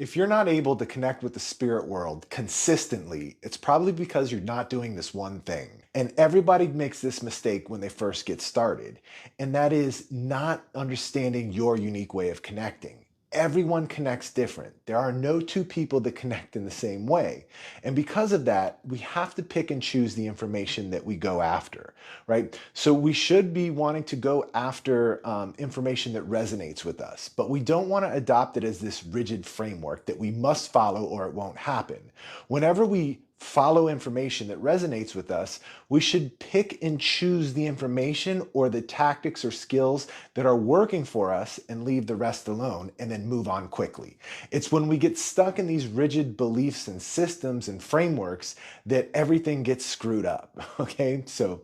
If you're not able to connect with the spirit world consistently, it's probably because you're not doing this one thing. And everybody makes this mistake when they first get started, and that is not understanding your unique way of connecting. Everyone connects different. There are no two people that connect in the same way. And because of that, we have to pick and choose the information that we go after, right? So we should be wanting to go after information that resonates with us, but we don't want to adopt it as this rigid framework that we must follow or it won't happen. Whenever we follow information that resonates with us, we should pick and choose the information or the tactics or skills that are working for us and leave the rest alone and then move on quickly. It's when we get stuck in these rigid beliefs and systems and frameworks that everything gets screwed up. Okay, so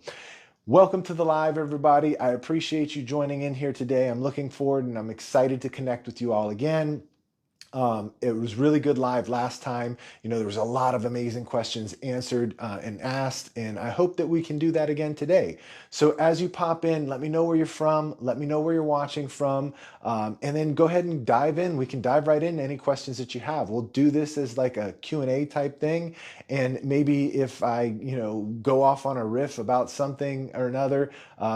welcome to the live, everybody. I appreciate you joining in here today. I'm looking forward and I'm excited to connect with you all again. It was really good live last time. There was a lot of amazing questions answered and asked, and I hope that we can do that again today. So as you pop in, let me know where you're from, let me know where you're watching from, and then go ahead and dive in. We can dive right into any questions that you have. We'll do this as like a Q&A type thing, and maybe if I, go off on a riff about something or another,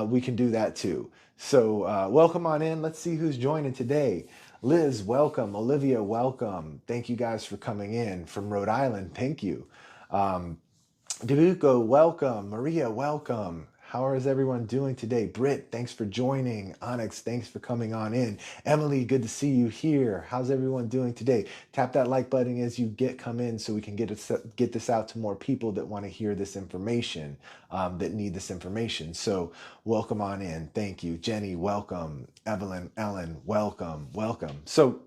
we can do that too. So welcome on in. Let's see who's joining today. Liz, welcome. Olivia, welcome. Thank you guys for coming in from Rhode Island. Thank you. Debuko, welcome. Maria, welcome. How is everyone doing today? Britt, thanks for joining. Onyx, thanks for coming on in. Emily, good to see you here. How's everyone doing today? Tap that like button as you come in so we can get this out to more people that want to hear this information, that need this information. So welcome on in. Thank you. Jenny, welcome. Evelyn, Ellen, welcome. So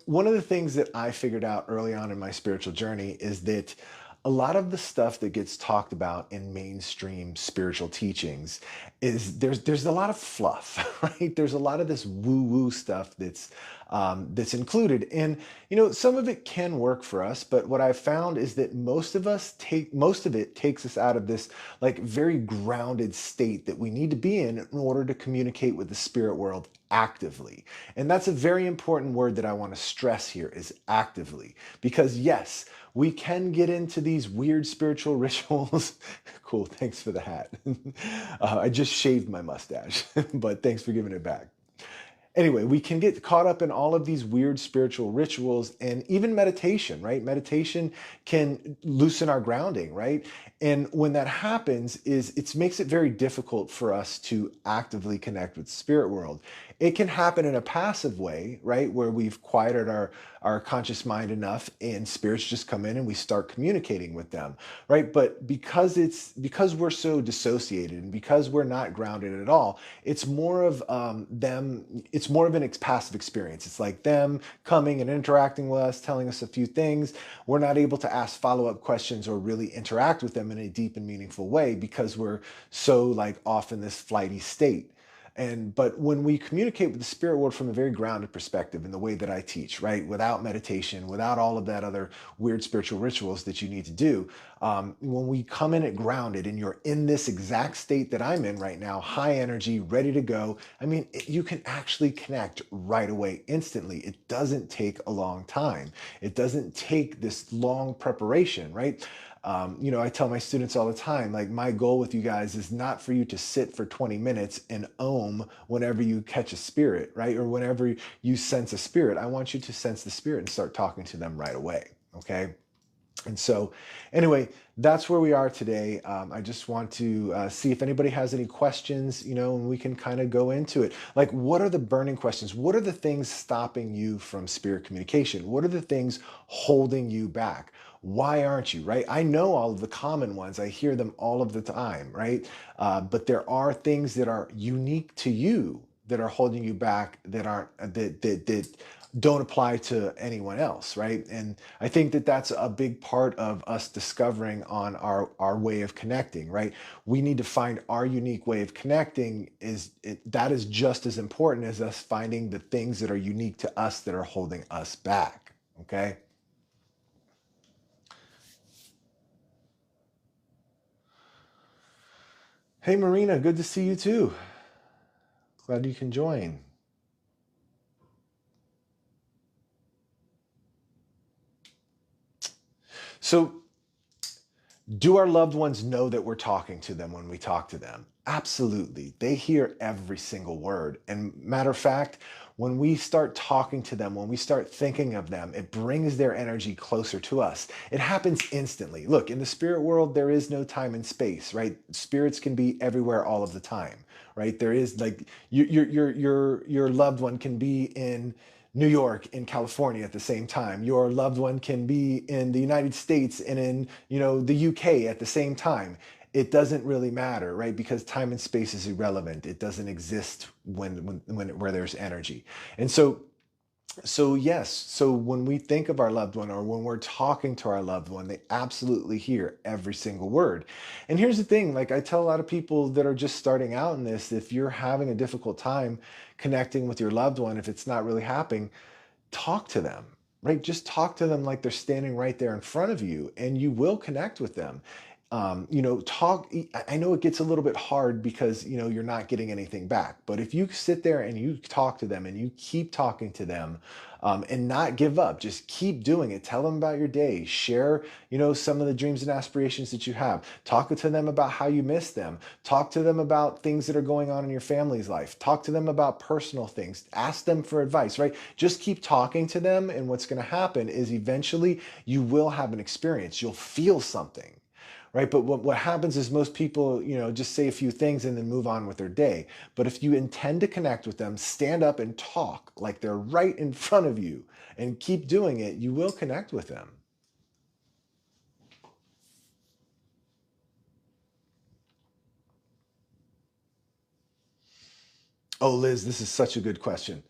one of the things that I figured out early on in my spiritual journey is that a lot of the stuff that gets talked about in mainstream spiritual teachings is there's a lot of fluff, right? There's a lot of this woo-woo stuff that's included, and some of it can work for us, but what I've found is that most of it takes us out of this like very grounded state that we need to be in order to communicate with the spirit world actively. And that's a very important word that I want to stress here, is actively, because yes, we can get into these weird spiritual rituals. Cool, thanks for the hat. I just shaved my mustache, but thanks for giving it back. Anyway, we can get caught up in all of these weird spiritual rituals and even meditation, right? Meditation can loosen our grounding, right? And when that happens, it makes it very difficult for us to actively connect with the spirit world. It can happen in a passive way, right? Where we've quieted our conscious mind enough and spirits just come in and we start communicating with them, right? But because we're so dissociated and because we're not grounded at all, it's more of it's more of an passive experience. It's like them coming and interacting with us, telling us a few things. We're not able to ask follow-up questions or really interact with them in a deep and meaningful way because we're so like off in this flighty state. But when we communicate with the spirit world from a very grounded perspective in the way that I teach, right, without meditation, without all of that other weird spiritual rituals that you need to do, when we come in it grounded and you're in this exact state that I'm in right now, high energy, ready to go, you can actually connect right away, instantly. It doesn't take a long time. It doesn't take this long preparation, right? I tell my students all the time, like, my goal with you guys is not for you to sit for 20 minutes and whenever you catch a spirit, right? Or whenever you sense a spirit. I want you to sense the spirit and start talking to them right away, okay? And so anyway, that's where we are today. I just want to see if anybody has any questions, and we can kind of go into it. Like, what are the burning questions? What are the things stopping you from spirit communication? What are the things holding you back? Why aren't you, right? I know all of the common ones. I hear them all of the time, right? But there are things that are unique to you that are holding you back, that aren't, that don't apply to anyone else, right? And I think that that's a big part of us discovering on our way of connecting, right? We need to find our unique way of connecting. That is just as important as us finding the things that are unique to us that are holding us back, okay? Hey, Marina, good to see you too. Glad you can join. So do our loved ones know that we're talking to them when we talk to them? Absolutely. They hear every single word. And matter of fact, when we start talking to them, when we start thinking of them, it brings their energy closer to us. It happens instantly. Look, in the spirit world, there is no time and space, right? Spirits can be everywhere all of the time, right? There is like your loved one can be in New York and California at the same time. Your loved one can be in the United States and in, the UK at the same time. It doesn't really matter, right? Because time and space is irrelevant. It doesn't exist when where there's energy. And so yes, so when we think of our loved one or when we're talking to our loved one, they absolutely hear every single word. And here's the thing, like I tell a lot of people that are just starting out in this, if you're having a difficult time connecting with your loved one, if it's not really happening, talk to them, right? Just talk to them like they're standing right there in front of you and you will connect with them. Talk. I know it gets a little bit hard because, you're not getting anything back. But if you sit there and you talk to them and you keep talking to them and not give up, just keep doing it. Tell them about your day. Share, some of the dreams and aspirations that you have. Talk to them about how you miss them. Talk to them about things that are going on in your family's life. Talk to them about personal things. Ask them for advice, right? Just keep talking to them. And what's going to happen is eventually you will have an experience. You'll feel something, right? But what happens is most people, just say a few things and then move on with their day. But if you intend to connect with them, stand up and talk like they're right in front of you and keep doing it, you will connect with them. Oh, Liz, this is such a good question.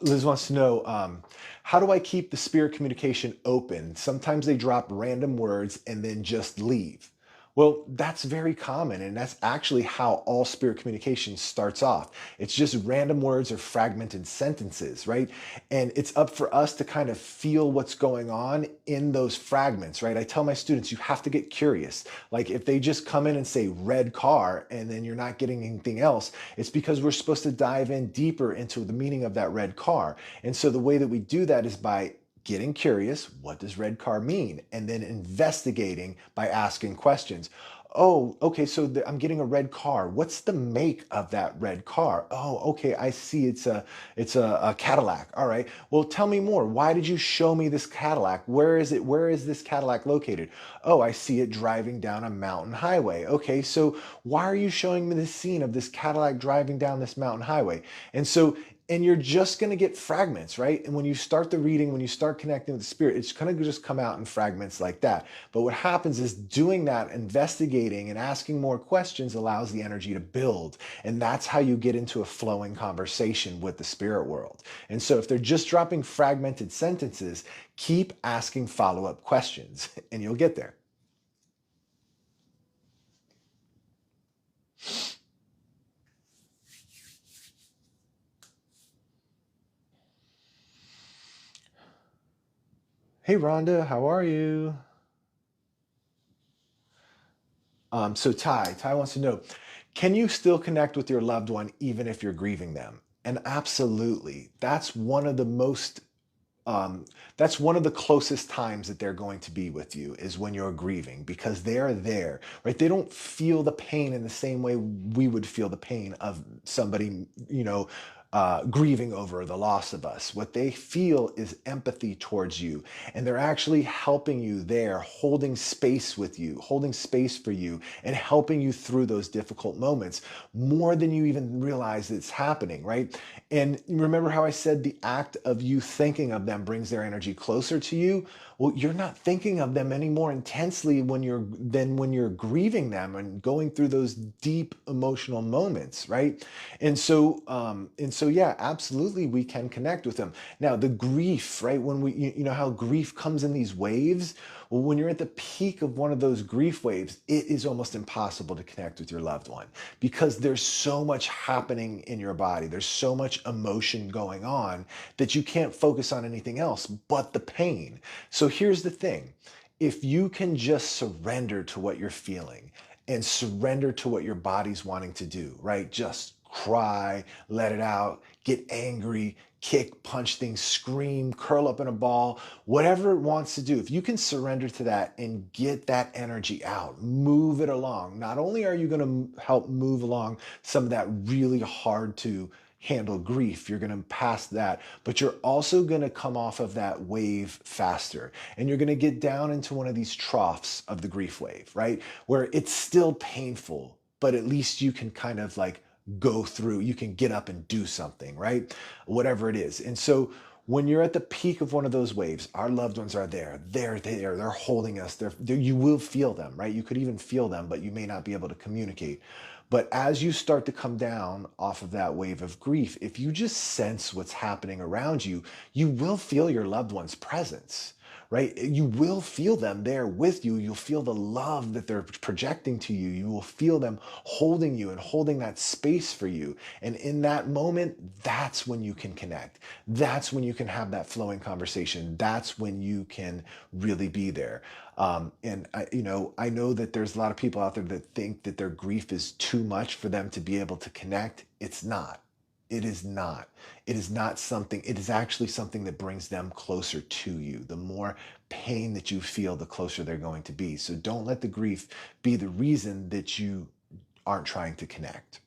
Liz wants to know, how do I keep the spirit communication open? Sometimes they drop random words and then just leave. Well, that's very common, and that's actually how all spirit communication starts off. It's just random words or fragmented sentences, right? And it's up for us to kind of feel what's going on in those fragments, right? I tell my students, you have to get curious. Like if they just come in and say red car and then you're not getting anything else, it's because we're supposed to dive in deeper into the meaning of that red car. And so the way that we do that is by getting curious, what does red car mean? And then investigating by asking questions. Oh, okay, so I'm getting a red car. What's the make of that red car? Oh, okay, I see it's a Cadillac. All right. Well, tell me more. Why did you show me this Cadillac? Where is it? Where is this Cadillac located? Oh, I see it driving down a mountain highway. Okay, so why are you showing me the scene of this Cadillac driving down this mountain highway? And you're just going to get fragments, right? And when you start the reading, when you start connecting with the spirit, it's going to just come out in fragments like that. But what happens is doing that, investigating and asking more questions allows the energy to build. And that's how you get into a flowing conversation with the spirit world. And so if they're just dropping fragmented sentences, keep asking follow-up questions and you'll get there. Hey Rhonda, how are you? So Ty wants to know, can you still connect with your loved one even if you're grieving them? And absolutely, um, that's one of the closest times that they're going to be with you is when you're grieving because they are there, right? They don't feel the pain in the same way we would feel the pain of somebody, grieving over the loss of us. What they feel is empathy towards you, and they're actually helping you there, holding space with you, holding space for you, and helping you through those difficult moments more than you even realize it's happening, right? And remember how I said the act of you thinking of them brings their energy closer to you? Well, you're not thinking of them any more intensely when you're grieving them and going through those deep emotional moments, right? And so yeah, absolutely we can connect with them. Now, the grief, right? When you know how grief comes in these waves? Well, when you're at the peak of one of those grief waves, it is almost impossible to connect with your loved one because there's so much happening in your body. There's so much emotion going on that you can't focus on anything else but the pain. So here's the thing. If you can just surrender to what you're feeling and surrender to what your body's wanting to do, right? Just cry, let it out, get angry, kick, punch things, scream, curl up in a ball, whatever it wants to do. If you can surrender to that and get that energy out, move it along, not only are you going to help move along some of that really hard to handle grief, you're going to pass that, but you're also going to come off of that wave faster. And you're going to get down into one of these troughs of the grief wave, right? Where it's still painful, but at least you can kind of like go through, you can get up and do something, right? Whatever it is. And so when you're at the peak of one of those waves, our loved ones are there. They're there. They're holding us. You will feel them, right? You could even feel them, but you may not be able to communicate. But as you start to come down off of that wave of grief, if you just sense what's happening around you, you will feel your loved one's presence, right? You will feel them there with you. You'll feel the love that they're projecting to you. You will feel them holding you and holding that space for you. And in that moment, that's when you can connect. That's when you can have that flowing conversation. That's when you can really be there. And I know that there's a lot of people out there that think that their grief is too much for them to be able to connect. It's not. It is not. It is not something, it is actually something that brings them closer to you. The more pain that you feel, the closer they're going to be. So don't let the grief be the reason that you aren't trying to connect.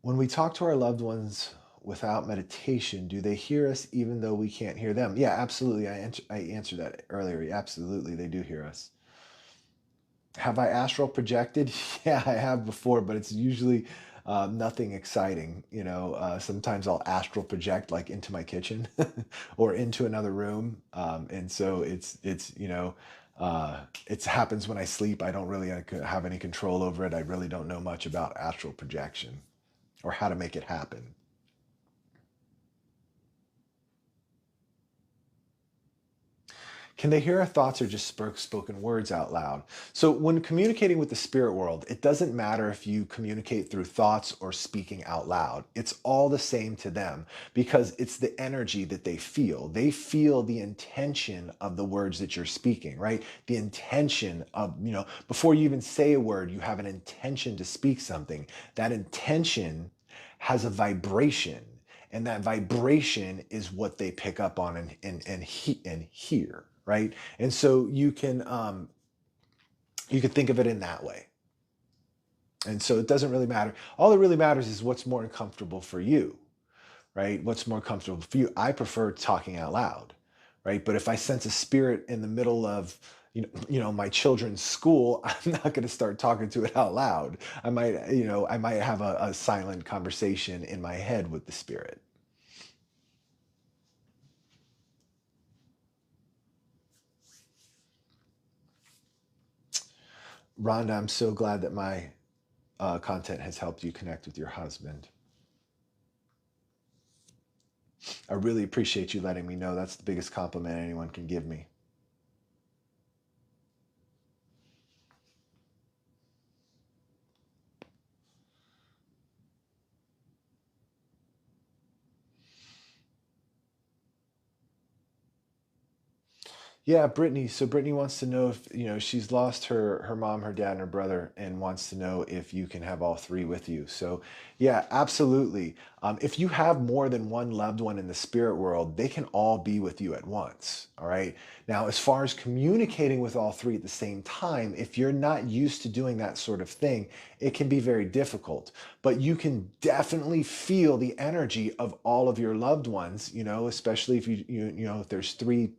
When we talk to our loved ones without meditation, do they hear us even though we can't hear them? Yeah, absolutely. I answered that earlier. Absolutely, they do hear us. Have I astral projected? Yeah, I have before, but it's usually nothing exciting. Sometimes I'll astral project like into my kitchen or into another room, and so it happens when I sleep. I don't really have any control over it. I really don't know much about astral projection or how to make it happen. Can they hear our thoughts or just spoken words out loud? So, when communicating with the spirit world, it doesn't matter if you communicate through thoughts or speaking out loud. It's all the same to them because it's the energy that they feel. They feel the intention of the words that you're speaking, right? The intention of, before you even say a word, you have an intention to speak something. That intention has a vibration. And that vibration is what they pick up on and hear, right? And so you can think of it in that way. And so it doesn't really matter. All that really matters is what's more comfortable for you, right? What's more comfortable for you? I prefer talking out loud, right? But if I sense a spirit in the middle of my children's school, I'm not going to start talking to it out loud. I might have a silent conversation in my head with the spirit. Rhonda, I'm so glad that my content has helped you connect with your husband. I really appreciate you letting me know. That's the biggest compliment anyone can give me. Yeah, Brittany. So Brittany wants to know if, she's lost her mom, her dad, and her brother, and wants to know if you can have all three with you. So yeah, absolutely. If you have more than one loved one in the spirit world, they can all be with you at once. All right. Now, as far as communicating with all three at the same time, if you're not used to doing that sort of thing, it can be very difficult. But you can definitely feel the energy of all of your loved ones, especially if if there's three,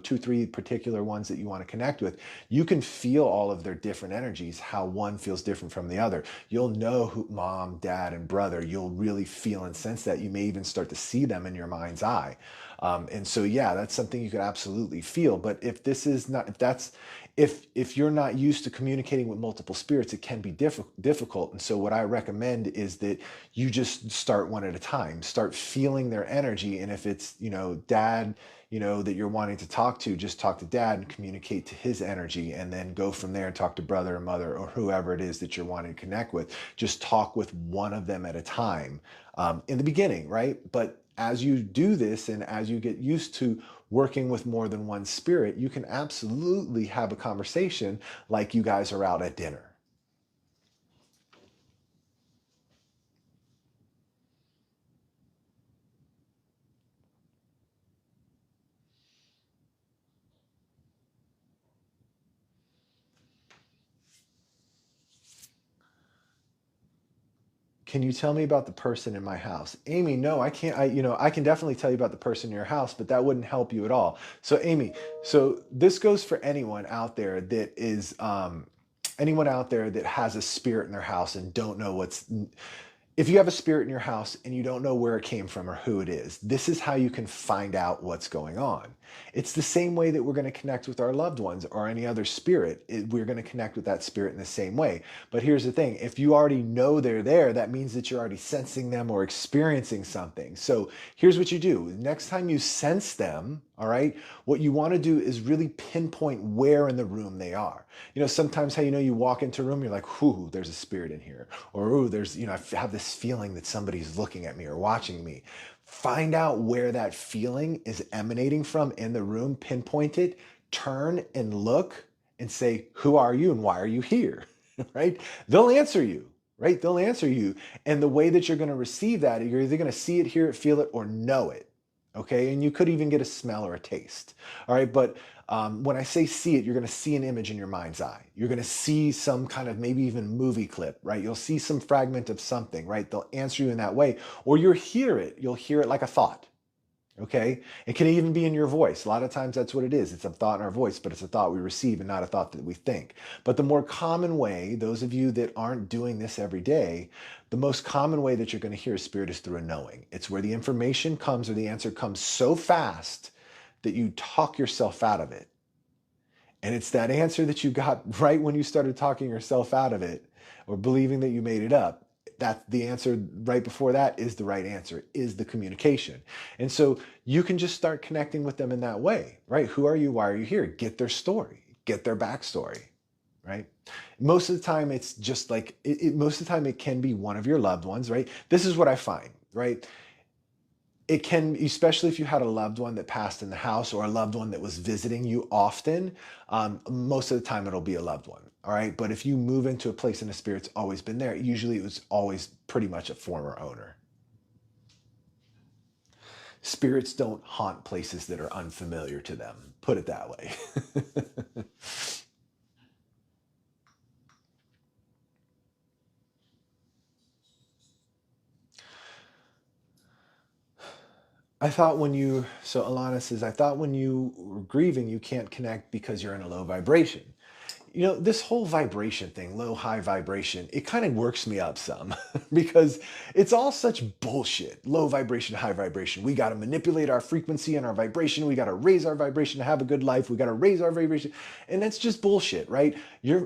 two, three particular ones that you want to connect with, you can feel all of their different energies, how one feels different from the other. You'll know who mom, dad, and brother, you'll really feel and sense that. You may even start to see them in your mind's eye. And so, yeah, that's something you could absolutely feel. But if this is not, if you're not used to communicating with multiple spirits, it can be difficult. And so what I recommend is that you just start one at a time, start feeling their energy. And if it's, dad, that you're wanting to talk to, just talk to dad and communicate to his energy, and then go from there and talk to brother or mother or whoever it is that you're wanting to connect with. Just talk with one of them at a time in the beginning, right? But as you do this and as you get used to working with more than one spirit, you can absolutely have a conversation like you guys are out at dinner. Can you tell me about the person in my house? Amy, no, I can't. I can definitely tell you about the person in your house, but that wouldn't help you at all. So, Amy, so this goes for anyone out there that is, anyone out there that has a spirit in their house and don't know if you have a spirit in your house and you don't know where it came from or who it is, this is how you can find out what's going on. It's the same way that we're going to connect with our loved ones or any other spirit. We're going to connect with that spirit in the same way. But here's the thing. If you already know they're there, that means that you're already sensing them or experiencing something. So here's what you do. Next time you sense them, all right, what you want to do is really pinpoint where in the room they are. Sometimes how you walk into a room, you're like, "Ooh, there's a spirit in here," or "Ooh, there's, I have this feeling that somebody's looking at me or watching me." Find out where that feeling is emanating from in the room, pinpoint it, turn and look and say, "Who are you and why are you here?" Right? They'll answer you. Right? They'll answer you. And the way that you're going to receive that, you're either going to see it, hear it, feel it, or know it. Okay, and you could even get a smell or a taste. All right, but when I say see it, you're going to see an image in your mind's eye. You're going to see some kind of maybe even movie clip, right? You'll see some fragment of something, right? They'll answer you in that way, or you'll hear it. You'll hear it like a thought. Okay, it can even be in your voice. A lot of times that's what it is. It's a thought in our voice, but it's a thought we receive and not a thought that we think. But the more common way, those of you that aren't doing this every day, the most common way that you're going to hear a spirit is through a knowing. It's where the information comes or the answer comes so fast that you talk yourself out of it. And it's that answer that you got right when you started talking yourself out of it or believing that you made it up. That the answer right before that is the right answer, is the communication. And so you can just start connecting with them in that way, right? Who are you? Why are you here? Get their story, get their backstory, right? Most of the time it's just like, most of the time it can be one of your loved ones, right? This is what I find, right? It can, especially if you had a loved one that passed in the house or a loved one that was visiting you often, most of the time it'll be a loved one. All right. But if you move into a place and the spirit's always been there, usually it was always pretty much a former owner. Spirits don't haunt places that are unfamiliar to them. Put it that way. So Alana says, I thought when you were grieving, you can't connect because you're in a low vibration. This whole vibration thing, low, high vibration, it kind of works me up some because it's all such bullshit. Low vibration, high vibration. We got to manipulate our frequency and our vibration. We got to raise our vibration to have a good life. We got to raise our vibration. And that's just bullshit, right?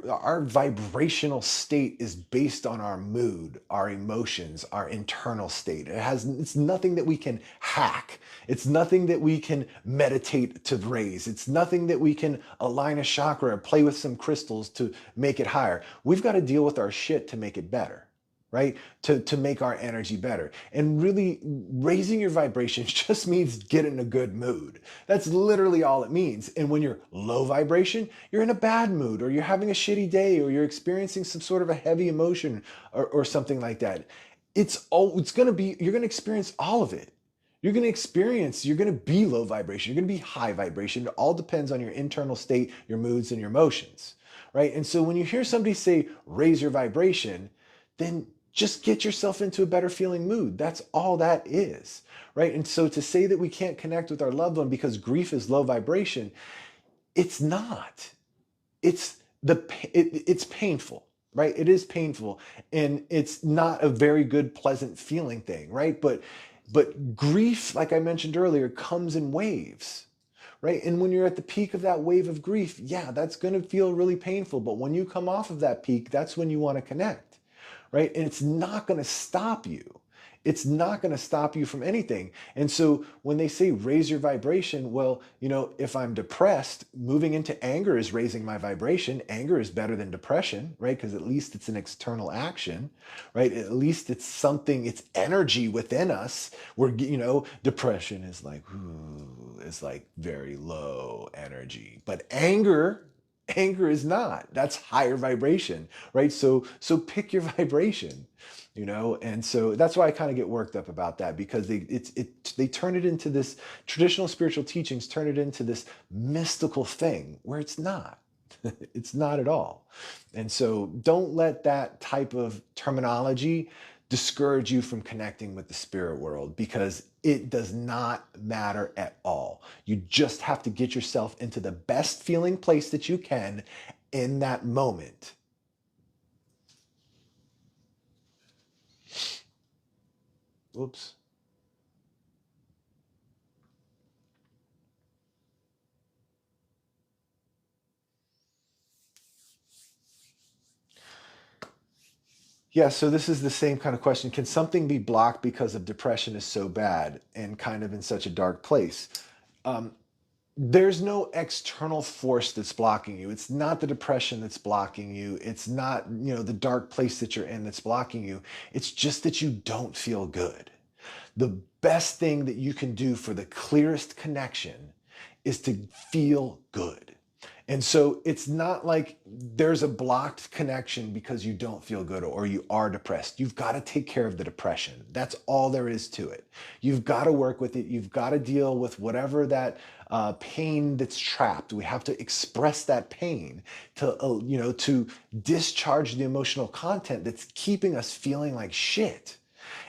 Our vibrational state is based on our mood, our emotions, our internal state. It's nothing that we can hack. It's nothing that we can meditate to raise. It's nothing that we can align a chakra or play with some crystals to make it higher. We've got to deal with our shit to make it better, right? To make our energy better. And really raising your vibrations just means get in a good mood. That's literally all it means. And when you're low vibration, you're in a bad mood or you're having a shitty day or you're experiencing some sort of a heavy emotion or something like that. You're going to experience all of it. You're going to be low vibration. You're going to be high vibration. It all depends on your internal state, your moods, and your emotions, right? And so when you hear somebody say, raise your vibration, then just get yourself into a better feeling mood. That's all that is, right? And so to say that we can't connect with our loved one because grief is low vibration, it's not. It's painful, right? It is painful, and it's not a very good, pleasant feeling thing, right? But grief, like I mentioned earlier, comes in waves, right? And when you're at the peak of that wave of grief, yeah, that's going to feel really painful. But when you come off of that peak, that's when you want to connect, right? And it's not going to stop you. it's not going to stop you from anything. And so when they say raise your vibration, well, if I'm depressed, moving into anger is raising my vibration. Anger is better than depression, right? Because at least it's an external action, right? At least it's something, it's energy within us. Where, depression is like, ooh, it's like very low energy. But anger is not. That's higher vibration, right? So pick your vibration, and so that's why I kind of get worked up about that, because they turn it into this, traditional spiritual teachings turn it into this mystical thing where it's not. It's not at all. And so don't let that type of terminology discourage you from connecting with the spirit world, because it does not matter at all. You just have to get yourself into the best feeling place that you can in that moment. Oops. Yeah, so this is the same kind of question. Can something be blocked because of depression is so bad and kind of in such a dark place? Um, there's no external force that's blocking you. It's not the depression that's blocking you. It's not, the dark place that you're in that's blocking you. It's just that you don't feel good. The best thing that you can do for the clearest connection is to feel good. And so it's not like there's a blocked connection because you don't feel good or you are depressed. You've got to take care of the depression. That's all there is to it. You've got to work with it. You've got to deal with whatever that pain that's trapped. We have to express that pain to discharge the emotional content that's keeping us feeling like shit.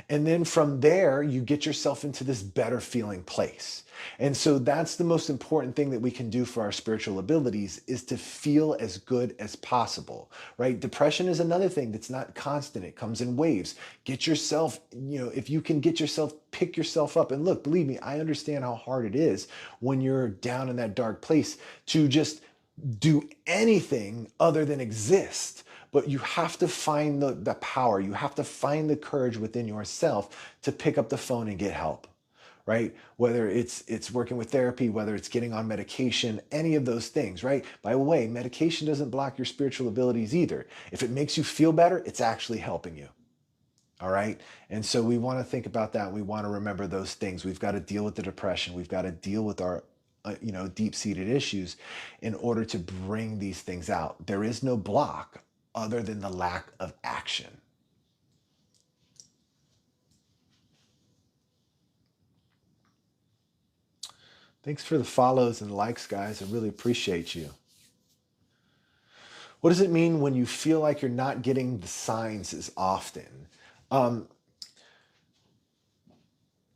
And then from there, you get yourself into this better feeling place. And so that's the most important thing that we can do for our spiritual abilities, is to feel as good as possible, right? Depression is another thing that's not constant. It comes in waves. Get yourself, if you can get yourself, pick yourself up. And look, believe me, I understand how hard it is when you're down in that dark place to just do anything other than exist. But you have to find the power. You have to find the courage within yourself to pick up the phone and get help, right? Whether it's working with therapy, whether it's getting on medication, any of those things, right? By the way, medication doesn't block your spiritual abilities either. If it makes you feel better, it's actually helping you. All right. And so we want to think about that. We want to remember those things. We've got to deal with the depression. We've got to deal with our deep-seated issues in order to bring these things out. There is no block other than the lack of action. Thanks for the follows and likes, guys. I really appreciate you. What does it mean when you feel like you're not getting the signs as often? Um,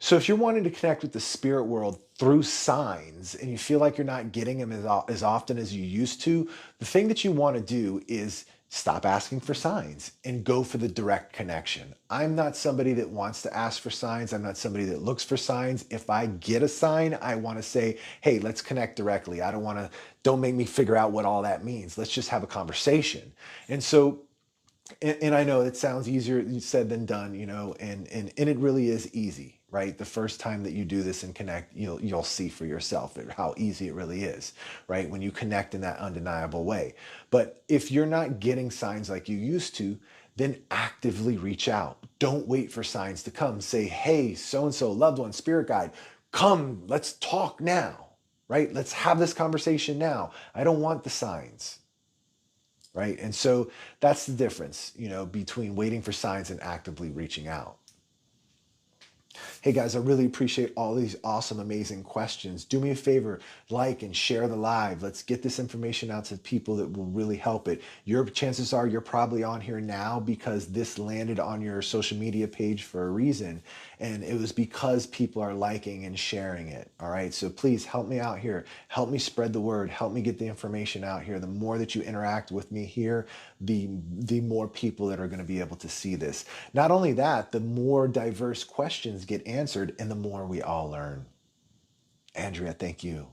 So if you're wanting to connect with the spirit world through signs and you feel like you're not getting them as often as you used to, the thing that you want to do is stop asking for signs and go for the direct connection. I'm not somebody that wants to ask for signs. I'm not somebody that looks for signs. If I get a sign, I want to say, hey, let's connect directly. Don't make me figure out what all that means. Let's just have a conversation. And so and I know it sounds easier said than done, and it really is easy, right? The first time that you do this and connect, you'll see for yourself how easy it really is, right? When you connect in that undeniable way. But if you're not getting signs like you used to, then actively reach out. Don't wait for signs to come. Say, hey, so and so, loved one, spirit guide, come, let's talk now, right? Let's have this conversation now. I don't want the signs. Right. And so that's the difference, between waiting for signs and actively reaching out. Hey guys, I really appreciate all these awesome, amazing questions. Do me a favor, like and share the live. Let's get this information out to people that will really help it. Your chances are you're probably on here now because this landed on your social media page for a reason. And it was because people are liking and sharing it. All right. So please help me out here. Help me spread the word. Help me get the information out here. The more that you interact with me here, the more people that are going to be able to see this. Not only that, the more diverse questions get answered and the more we all learn. Andrea, thank you.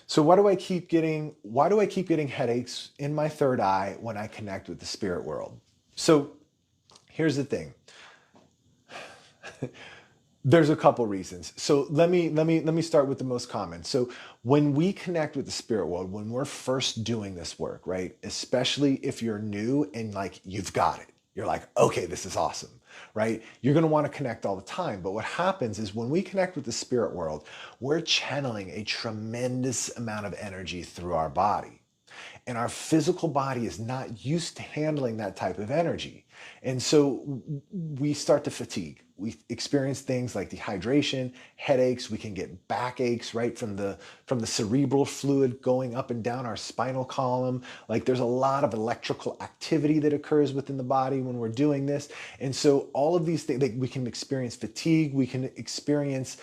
So why do I keep getting headaches in my third eye when I connect with the spirit world? So here's the thing. There's a couple reasons. So let me start with the most common. So when we connect with the spirit world, when we're first doing this work, right? Especially if you're new and like you've got it. You're like, okay, this is awesome, right? You're going to want to connect all the time. But what happens is when we connect with the spirit world, we're channeling a tremendous amount of energy through our body. And our physical body is not used to handling that type of energy. And so we start to fatigue. We experience things like dehydration, headaches, we can get backaches, right, from the cerebral fluid going up and down our spinal column. Like there's a lot of electrical activity that occurs within the body when we're doing this. And so all of these things, like we can experience fatigue, we can experience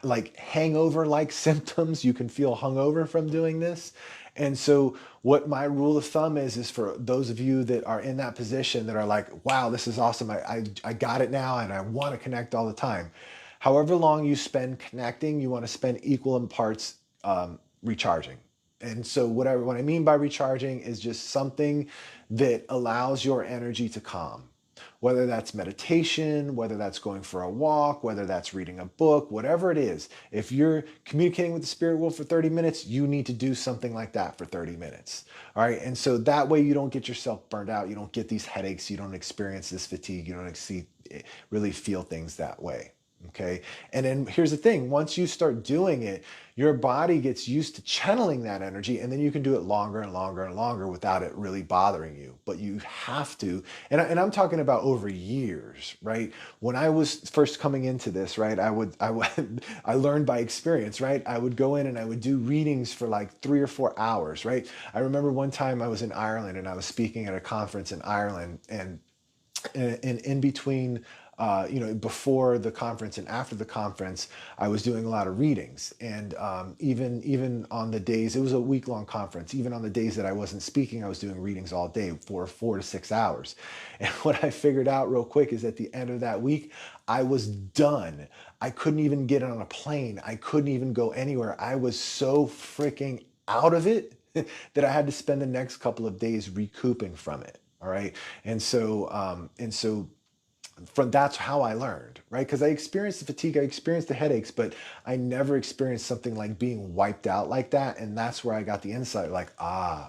like hangover like symptoms. You can feel hungover from doing this. And so what my rule of thumb is for those of you that are in that position that are like, wow, this is awesome. I got it now and I want to connect all the time. However long you spend connecting, you want to spend equal in parts recharging. And so what I mean by recharging is just something that allows your energy to calm. Whether that's meditation, whether that's going for a walk, whether that's reading a book, whatever it is. If you're communicating with the spirit world for 30 minutes, you need to do something like that for 30 minutes. All right. And so that way you don't get yourself burned out. You don't get these headaches. You don't experience this fatigue. You don't really feel things that way. Okay. And then here's the thing, once you start doing it, your body gets used to channeling that energy, and then you can do it longer and longer and longer without it really bothering you. But you have to, and I'm talking about over years, right? When I was first coming into this, right, I learned by experience, right? I would go in and I would do readings for like 3 or 4 hours, right? I remember one time I was in Ireland and I was speaking at a conference in Ireland, and in between before the conference and after the conference, I was doing a lot of readings. And even on the days, it was a week-long conference, even on the days that I wasn't speaking, I was doing readings all day for 4 to 6 hours. And what I figured out real quick is at the end of that week, I was done. I couldn't even get on a plane. I couldn't even go anywhere. I was so freaking out of it that I had to spend the next couple of days recouping from it. All right. And so from that's how I learned, right? Because I experienced the fatigue, I experienced the headaches, but I never experienced something like being wiped out like that. And that's where I got the insight, like,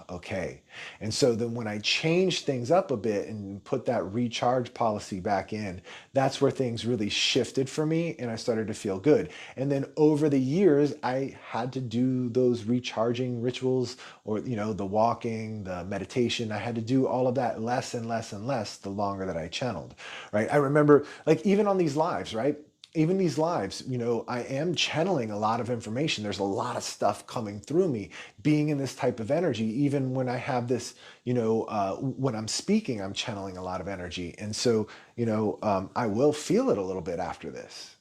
okay. And so then when I changed things up a bit and put that recharge policy back in, that's where things really shifted for me and I started to feel good. And then over the years, I had to do those recharging rituals, or, the walking, the meditation. I had to do all of that less and less and less the longer that I channeled, right? I remember, like, even on these lives, right? Even these lives, I am channeling a lot of information. There's a lot of stuff coming through me, being in this type of energy. Even when I have this, when I'm speaking, I'm channeling a lot of energy. And so, I will feel it a little bit after this.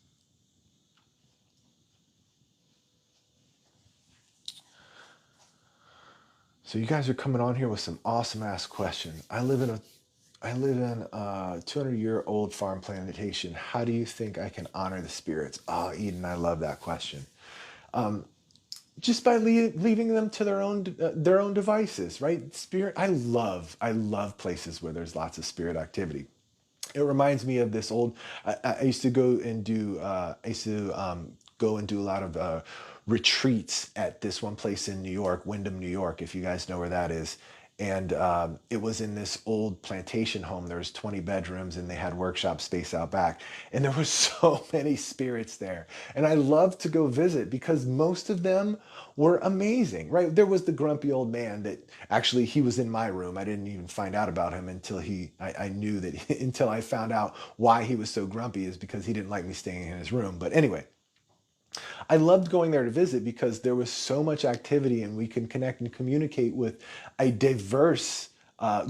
So you guys are coming on here with some awesome ass questions. I live in a 200-year-old farm plantation. How do you think I can honor the spirits? Oh, Eden, I love that question. Just by leaving them to their own devices, right? Spirit. I love places where there's lots of spirit activity. It reminds me of this old. I used to go and do. I used to go and do a lot of retreats at this one place in New York, Wyndham, New York, if you guys know where that is. And it was in this old plantation home. There was 20 bedrooms, and they had workshop space out back. And there were so many spirits there. And I loved to go visit because most of them were amazing, right? There was the grumpy old man that actually he was in my room. I didn't even find out about him until I knew that until I found out why he was so grumpy is because he didn't like me staying in his room. But anyway, I loved going there to visit because there was so much activity and we can connect and communicate with a diverse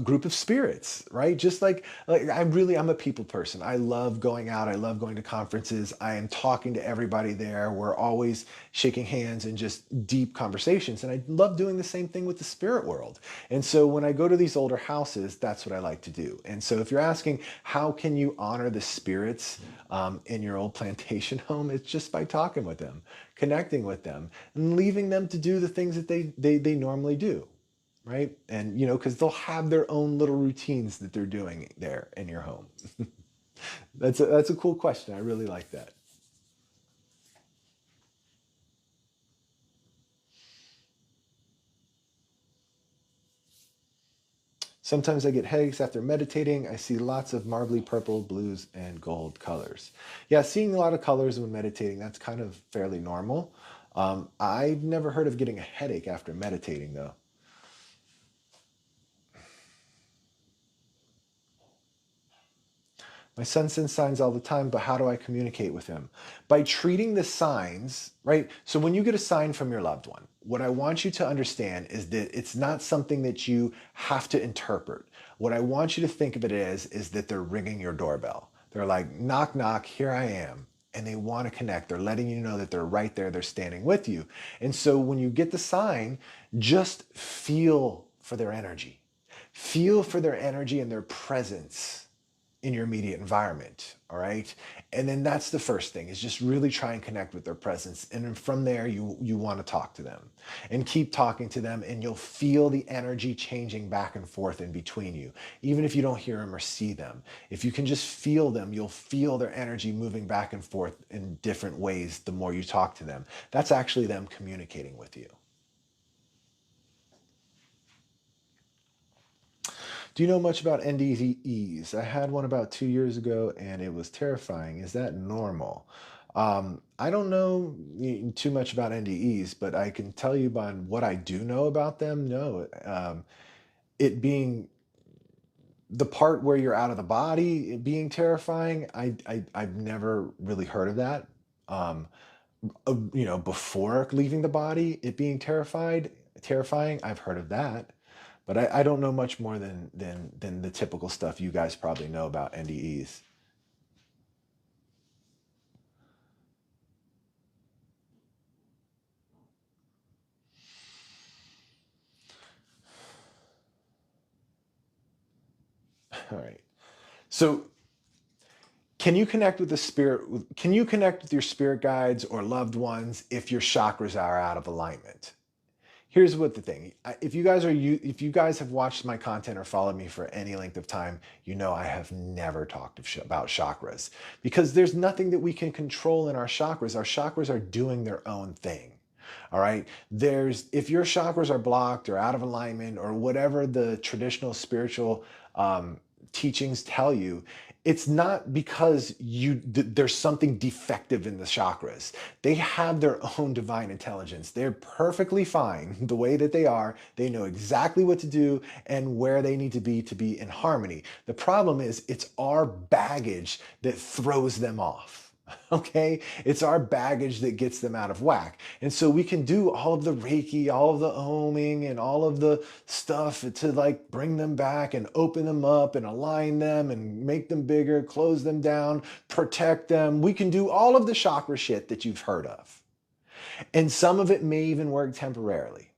group of spirits, right? Just like I'm a people person. I love going out. I love going to conferences. I am talking to everybody there. We're always shaking hands and just deep conversations. And I love doing the same thing with the spirit world. And so when I go to these older houses, that's what I like to do. And so if you're asking, how can you honor the spirits in your old plantation home? It's just by talking with them, connecting with them, and leaving them to do the things that they normally do, right? And because they'll have their own little routines that they're doing there in your home. That's a cool question. I really like that. Sometimes I get headaches after meditating. I see lots of marbly purple, blues, and gold colors. Yeah, seeing a lot of colors when meditating, that's kind of fairly normal. I've never heard of getting a headache after meditating, though. My son sends signs all the time, but how do I communicate with him? By treating the signs, right? So when you get a sign from your loved one, what I want you to understand is that it's not something that you have to interpret. What I want you to think of it as is that they're ringing your doorbell. They're like, knock, knock, here I am. And they want to connect. They're letting you know that they're right there, they're standing with you. And so when you get the sign, just feel for their energy. Feel for their energy and their presence in your immediate environment. All right. And then that's the first thing, is just really try and connect with their presence. And then from there, you want to talk to them and keep talking to them, and you'll feel the energy changing back and forth in between you. Even if you don't hear them or see them, if you can just feel them, you'll feel their energy moving back and forth in different ways the more you talk to them. That's actually them communicating with you. Do you know much about NDEs? I had one about 2 years ago and it was terrifying. Is that normal? I don't know too much about NDEs, but I can tell you by what I do know about them. No, it being the part where you're out of the body, it being terrifying. I've never really heard of that. Um, Before leaving the body, it being terrifying. I've heard of that. But I don't know much more than the typical stuff you guys probably know about NDEs. All right. So can you connect with the spirit? Can you connect with your spirit guides or loved ones if your chakras are out of alignment? Here's what the thing. If you guys have watched my content or followed me for any length of time, you know I have never talked about chakras, because there's nothing that we can control in our chakras. Our chakras are doing their own thing. All right. If your chakras are blocked or out of alignment or whatever the traditional spiritual teachings tell you, it's not because there's something defective in the chakras. They have their own divine intelligence. They're perfectly fine the way that they are. They know exactly what to do and where they need to be in harmony. The problem is it's our baggage that throws them off. Okay, it's our baggage that gets them out of whack. And so we can do all of the Reiki, all of the oming, and all of the stuff to like bring them back and open them up and align them and make them bigger, close them down, protect them. We can do all of the chakra shit that you've heard of. And some of it may even work temporarily.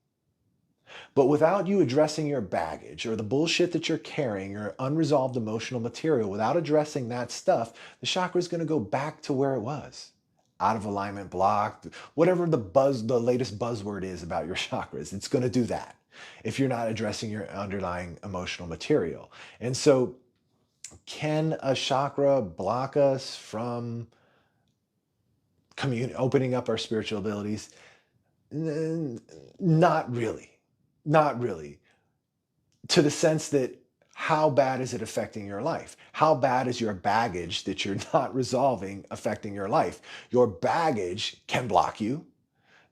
But without you addressing your baggage or the bullshit that you're carrying, your unresolved emotional material, without addressing that stuff, the chakra is going to go back to where it was. Out of alignment, blocked, whatever the latest buzzword is about your chakras, it's going to do that if you're not addressing your underlying emotional material. And so, can a chakra block us from opening up our spiritual abilities? Not really. Not really. To the sense that, how bad is it affecting your life? How bad is your baggage that you're not resolving affecting your life? Your baggage can block you.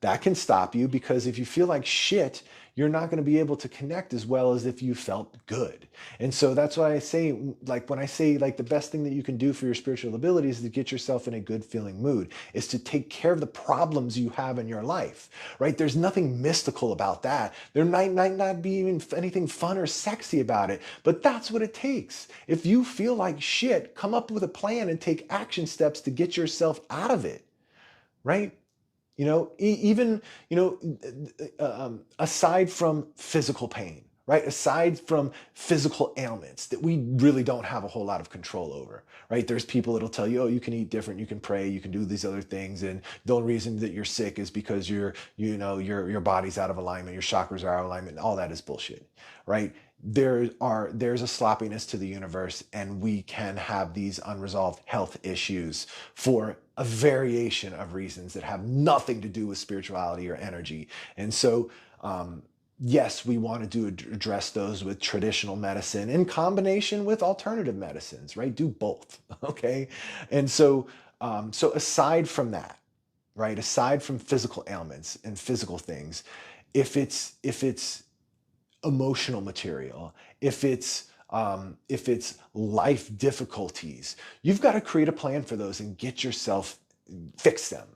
That can stop you, because if you feel like shit, you're not going to be able to connect as well as if you felt good. And so that's why I say, like, when I say, like, the best thing that you can do for your spiritual abilities is to get yourself in a good feeling mood, is to take care of the problems you have in your life, right? There's nothing mystical about that. There might not be even anything fun or sexy about it, but that's what it takes. If you feel like shit, come up with a plan and take action steps to get yourself out of it, right? Even, aside from physical pain, right? Aside from physical ailments that we really don't have a whole lot of control over, right? There's people that'll tell you, oh, you can eat different, you can pray, you can do these other things. And the only reason that you're sick is because your body's out of alignment, your chakras are out of alignment. All that is bullshit, right? There's a sloppiness to the universe, and we can have these unresolved health issues for a variation of reasons that have nothing to do with spirituality or energy. And so, yes, we want to address those with traditional medicine in combination with alternative medicines, right? Do both, okay? And so, so aside from that, right? Aside from physical ailments and physical things, if it's emotional material, if it's life difficulties, you've got to create a plan for those and get yourself fix them,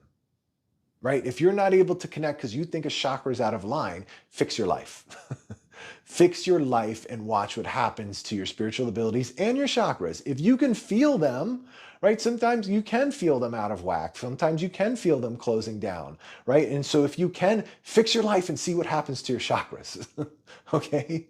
right? If you're not able to connect because you think a chakra is out of line, fix your life. Fix your life and watch what happens to your spiritual abilities and your chakras. If you can feel them, right? Sometimes you can feel them out of whack. Sometimes you can feel them closing down, right? And so if you can, fix your life and see what happens to your chakras, okay?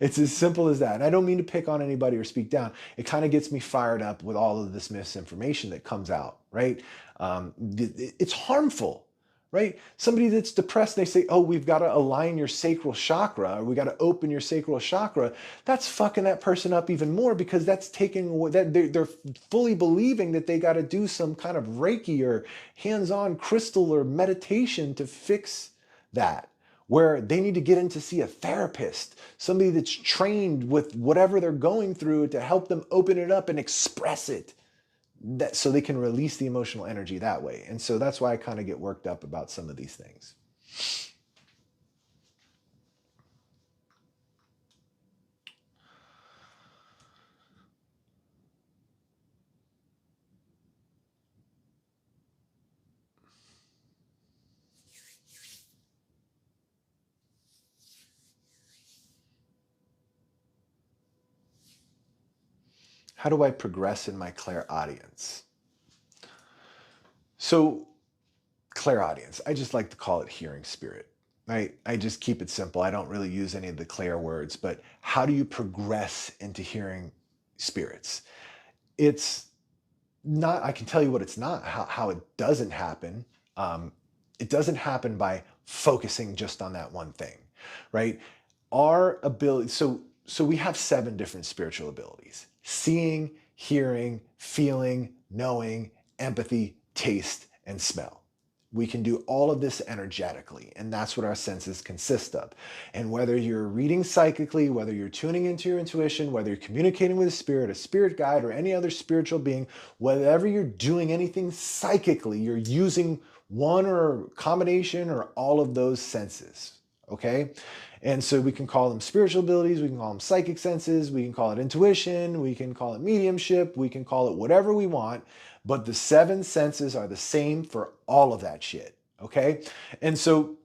It's as simple as that. And I don't mean to pick on anybody or speak down. It kind of gets me fired up with all of this misinformation that comes out, right? It's harmful, right? Somebody that's depressed, they say, oh, we've got to align your sacral chakra, or we got to open your sacral chakra. That's fucking that person up even more, because that's taking that they're fully believing that they got to do some kind of Reiki or hands-on crystal or meditation to fix that, where they need to get in to see a therapist, somebody that's trained with whatever they're going through to help them open it up and express it, that so they can release the emotional energy that way. And so that's why I kind of get worked up about some of these things. How do I progress in my clairaudience? So clairaudience, I just like to call it hearing spirit, right? I just keep it simple. I don't really use any of the clair words, but how do you progress into hearing spirits? It's not, I can tell you what it's not, how it doesn't happen. It doesn't happen by focusing just on that one thing, right? Our ability, so we have 7 different spiritual abilities: seeing, hearing, feeling, knowing, empathy, taste, and smell. We can do all of this energetically, and that's what our senses consist of. And whether you're reading psychically, whether you're tuning into your intuition, whether you're communicating with a spirit guide, or any other spiritual being, whatever you're doing anything psychically, you're using one or combination or all of those senses, okay? And so we can call them spiritual abilities, we can call them psychic senses, we can call it intuition, we can call it mediumship, we can call it whatever we want, but the 7 senses are the same for all of that shit, okay? And so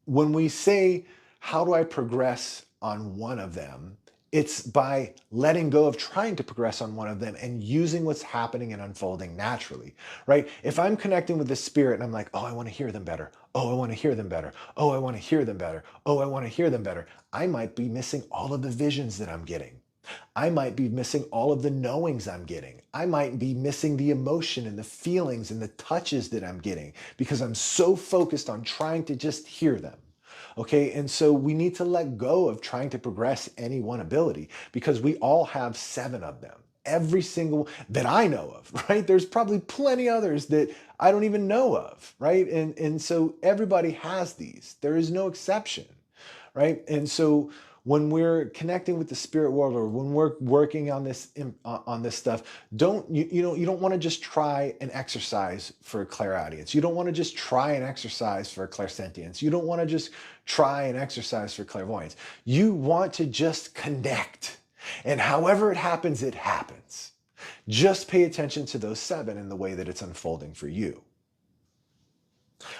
when we say, how do I progress on one of them? It's by letting go of trying to progress on one of them and using what's happening and unfolding naturally, right? If I'm connecting with the spirit and I'm like, oh, I want to hear them better. Oh, I want to hear them better. Oh, I want to hear them better. Oh, I want to hear them better. I might be missing all of the visions that I'm getting. I might be missing all of the knowings I'm getting. I might be missing the emotion and the feelings and the touches that I'm getting because I'm so focused on trying to just hear them. Okay, and so we need to let go of trying to progress any one ability, because we all have 7 of them. Every single that I know of, right? There's probably plenty others that I don't even know of, right? And so everybody has these. There is no exception, right? And so when we're connecting with the spirit world, or when we're working on this stuff, you don't want to just try an exercise for clairaudience. You don't want to just try an exercise for clairsentience. You don't want to just try an exercise for clairvoyance. You want to just connect, and however it happens, it happens. Just pay attention to those seven and the way that it's unfolding for you,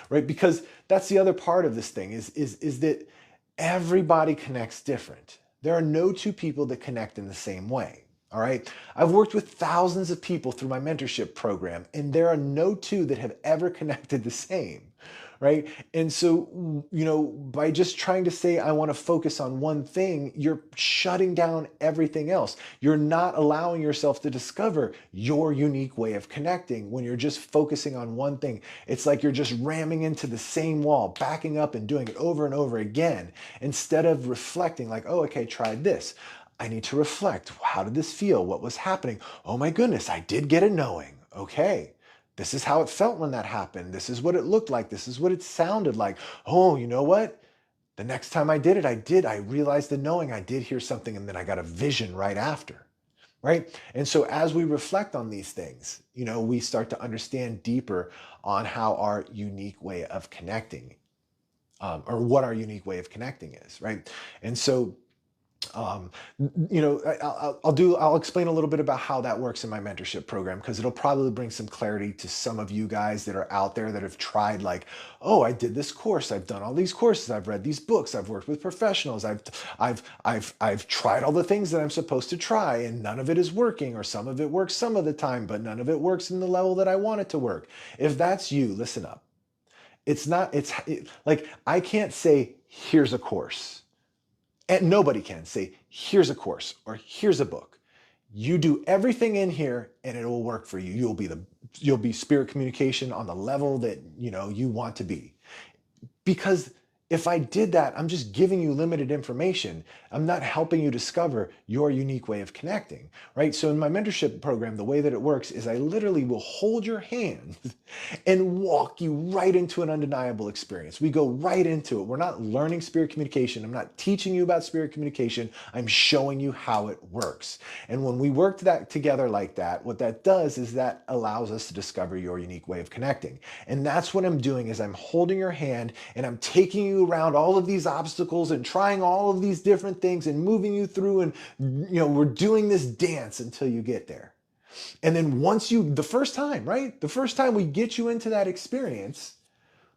right? Because that's the other part of this thing is that everybody connects different. There are no two people that connect in the same way. All right. I've worked with thousands of people through my mentorship program, and there are no two that have ever connected the same. Right. And so, by just trying to say, I want to focus on one thing, you're shutting down everything else. You're not allowing yourself to discover your unique way of connecting when you're just focusing on one thing. It's like you're just ramming into the same wall, backing up and doing it over and over again, instead of reflecting like, oh, okay, try this. I need to reflect. How did this feel? What was happening? Oh my goodness, I did get a knowing. Okay. This is how it felt when that happened. This is what it looked like. This is what it sounded like. Oh, you know what? The next time I did it, I realized the knowing, I did hear something, and then I got a vision right after. Right. And so as we reflect on these things, we start to understand deeper on how our unique way of connecting, or what our unique way of connecting is. Right. And so um, I'll explain a little bit about how that works in my mentorship program, because it'll probably bring some clarity to some of you guys that are out there that have tried, like, oh, I did this course, I've done all these courses, I've read these books, I've worked with professionals, I've tried all the things that I'm supposed to try, and none of it is working, or some of it works some of the time, but none of it works in the level that I want it to work. If that's you, listen up. Like, I can't say, here's a course. And nobody can say, here's a course or here's a book. You do everything in here and it will work for you. You'll be spirit communication on the level that you want to be. Because if I did that, I'm just giving you limited information. I'm not helping you discover your unique way of connecting, right? So in my mentorship program, the way that it works is I literally will hold your hand and walk you right into an undeniable experience. We go right into it. We're not learning spirit communication. I'm not teaching you about spirit communication. I'm showing you how it works. And when we work that together like that, what that does is that allows us to discover your unique way of connecting. And that's what I'm doing, is I'm holding your hand and I'm taking you around all of these obstacles and trying all of these different things and moving you through, and we're doing this dance until you get there. And then the first time, right? The first time we get you into that experience,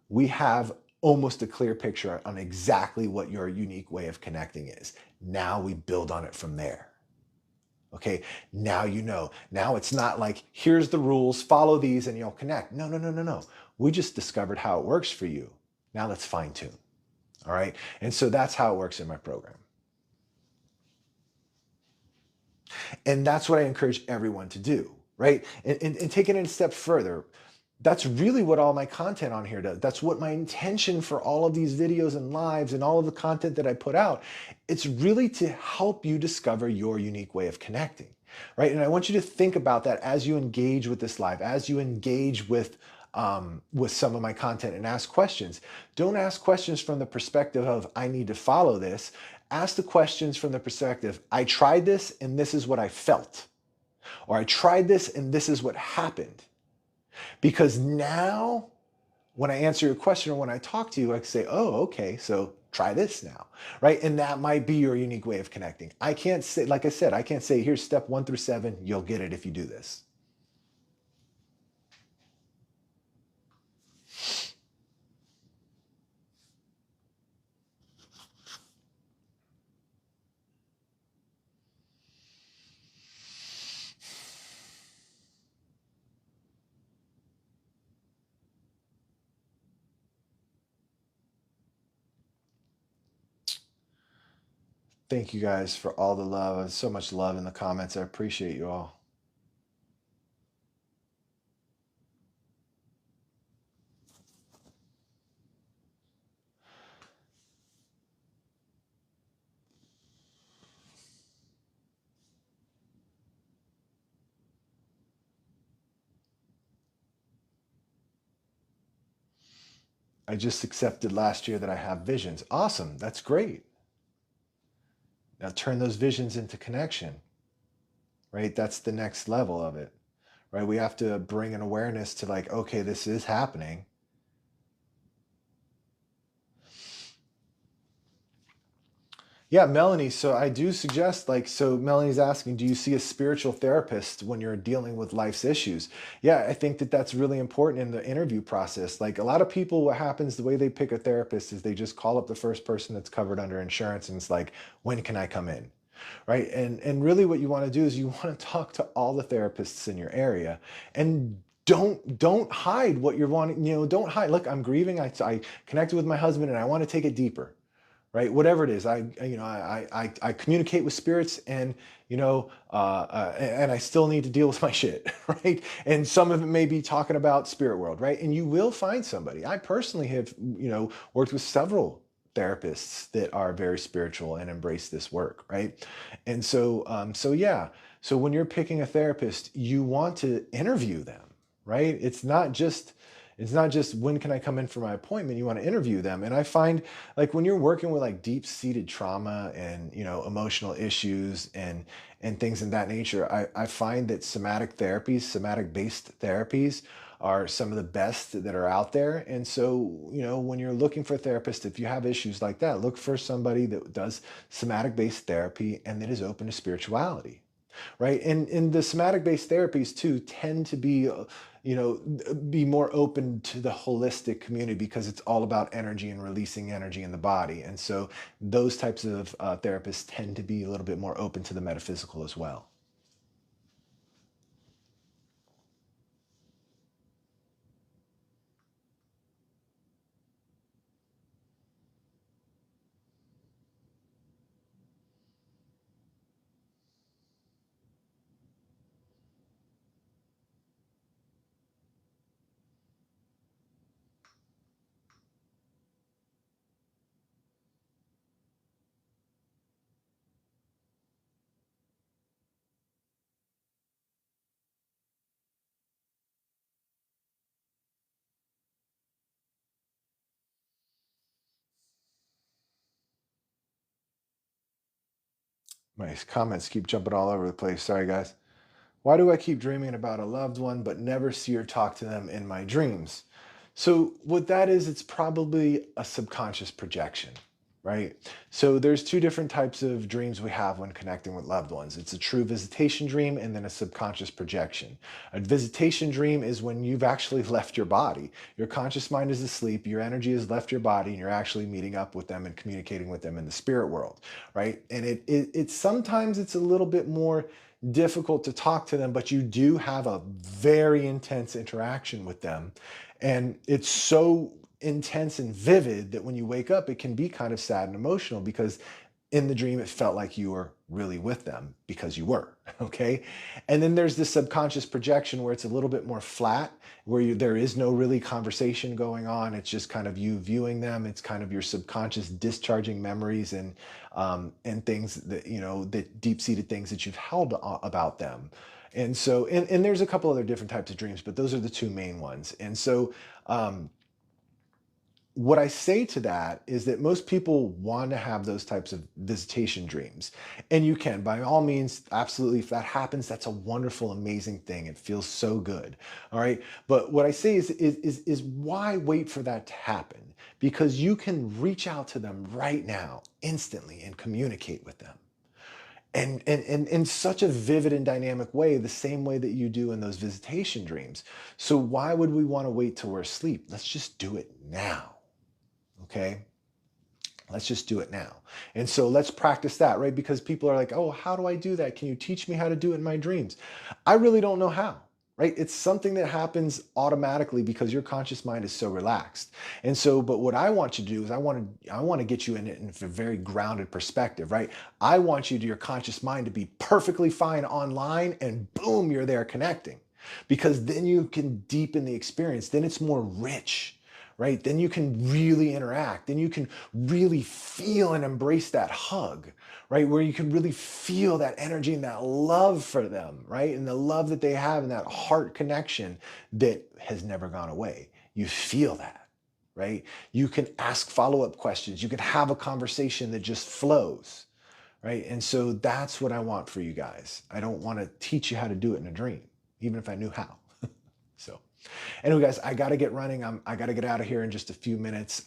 we have almost a clear picture on exactly what your unique way of connecting is. Now we build on it from there. Okay, now Now it's not like, here's the rules, follow these and you'll connect. No, no, no, no, no. We just discovered how it works for you. Now let's fine tune. All right. And so that's how it works in my program. And that's what I encourage everyone to do, right? And taking it a step further, that's really what all my content on here does. That's what my intention for all of these videos and lives and all of the content that I put out. It's really to help you discover your unique way of connecting, right? And I want you to think about that as you engage with this live, as you engage with some of my content, and ask questions. Don't ask questions from the perspective of, I need to follow this. Ask the questions from the perspective, I tried this and this is what I felt. Or I tried this and this is what happened. Because now, when I answer your question or when I talk to you, I can say, oh, okay, so try this now, right? And that might be your unique way of connecting. I can't say, like I said, I can't say, here's step 1 through 7, you'll get it if you do this. Thank you guys for all the love. So much love in the comments. I appreciate you all. I just accepted last year that I have visions. Awesome. That's great. Now turn those visions into connection, right? That's the next level of it, right? We have to bring an awareness to like, okay, this is happening. Yeah, Melanie. So I do suggest, like, so Melanie's asking, do you see a spiritual therapist when you're dealing with life's issues? Yeah, I think that that's really important in the interview process. Like, a lot of people, what happens, the way they pick a therapist is they just call up the first person that's covered under insurance and it's like, when can I come in? Right. And really what you want to do is you want to talk to all the therapists in your area and don't hide what you're wanting, don't hide. Look, I'm grieving. I connected with my husband and I want to take it deeper, right? Whatever it is, I communicate with spirits, and and I still need to deal with my shit, right? And some of it may be talking about spirit world, right? And you will find somebody. I personally have worked with several therapists that are very spiritual and embrace this work, right? And so yeah. So when you're picking a therapist, you want to interview them, right? It's not just when can I come in for my appointment. You want to interview them. And I find, like, when you're working with like deep-seated trauma and emotional issues and things in that nature, I find that somatic-based therapies are some of the best that are out there. And so, when you're looking for a therapist, if you have issues like that, look for somebody that does somatic-based therapy and that is open to spirituality, right? And the somatic based therapies too tend to be be more open to the holistic community because it's all about energy and releasing energy in the body. And so those types of therapists tend to be a little bit more open to the metaphysical as well. My comments keep jumping all over the place. Sorry, guys. Why do I keep dreaming about a loved one but never see or talk to them in my dreams? So, what that is, it's probably a subconscious projection, right? So, there's two different types of dreams we have when connecting with loved ones. It's a true visitation dream and then a subconscious projection. A visitation dream is when you've actually left your body. Your conscious mind is asleep, your energy has left your body, and you're actually meeting up with them and communicating with them in the spirit world, right? And it's sometimes it's a little bit more difficult to talk to them, but you do have a very intense interaction with them. And it's so intense and vivid that when you wake up, it can be kind of sad and emotional because in the dream, it felt like you were really with them because you were. Okay. And then there's this subconscious projection where it's a little bit more flat, where there is no really conversation going on. It's just kind of you viewing them. It's kind of your subconscious discharging memories and things that, that deep seated things that you've held about them. And so, and there's a couple other different types of dreams, but those are the two main ones. And so, what I say to that is that most people want to have those types of visitation dreams. And you can, by all means, absolutely, if that happens, that's a wonderful, amazing thing. It feels so good. All right. But what I say is why wait for that to happen? Because you can reach out to them right now, instantly, and communicate with them. And in such a vivid and dynamic way, the same way that you do in those visitation dreams. So why would we want to wait till we're asleep? Let's just do it now. Okay. Let's just do it now. And so let's practice that, right? Because people are like, oh, how do I do that? Can you teach me how to do it in my dreams? I really don't know how, right? It's something that happens automatically because your conscious mind is so relaxed. And so, but what I want you to do is I want to get you in a very grounded perspective, right? I want your conscious mind to be perfectly fine online and boom, you're there connecting. Because then you can deepen the experience. Then it's more rich, right? Then you can really interact. Then you can really feel and embrace that hug, right? Where you can really feel that energy and that love for them, right? And the love that they have and that heart connection that has never gone away. You feel that, right? You can ask follow-up questions. You can have a conversation that just flows, right? And so that's what I want for you guys. I don't want to teach you how to do it in a dream, even if I knew how. So anyway, guys, I got to get running. I got to get out of here in just a few minutes.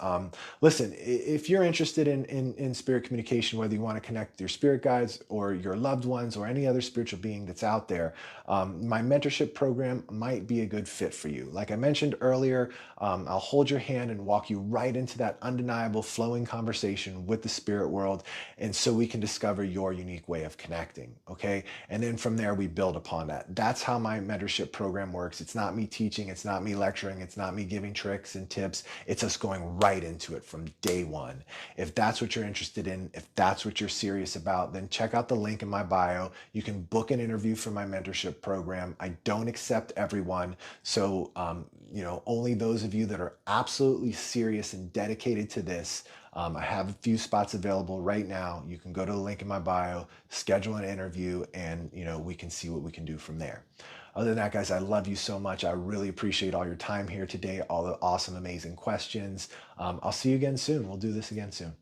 Listen, if you're interested in spirit communication, whether you want to connect with your spirit guides or your loved ones or any other spiritual being that's out there, my mentorship program might be a good fit for you. Like I mentioned earlier, I'll hold your hand and walk you right into that undeniable flowing conversation with the spirit world. And so we can discover your unique way of connecting. Okay. And then from there, we build upon that. That's how my mentorship program works. It's not me teaching. It's not me lecturing. It's not me giving tricks and tips. It's us going right into it from day one. If that's what you're interested in, if that's what you're serious about, then check out the link in my bio. You can book an interview for my mentorship program. I don't accept everyone. So, only those of you that are absolutely serious and dedicated to this. I have a few spots available right now. You can go to the link in my bio, schedule an interview, and we can see what we can do from there. Other than that, guys, I love you so much. I really appreciate all your time here today, all the awesome, amazing questions. I'll see you again soon. We'll do this again soon.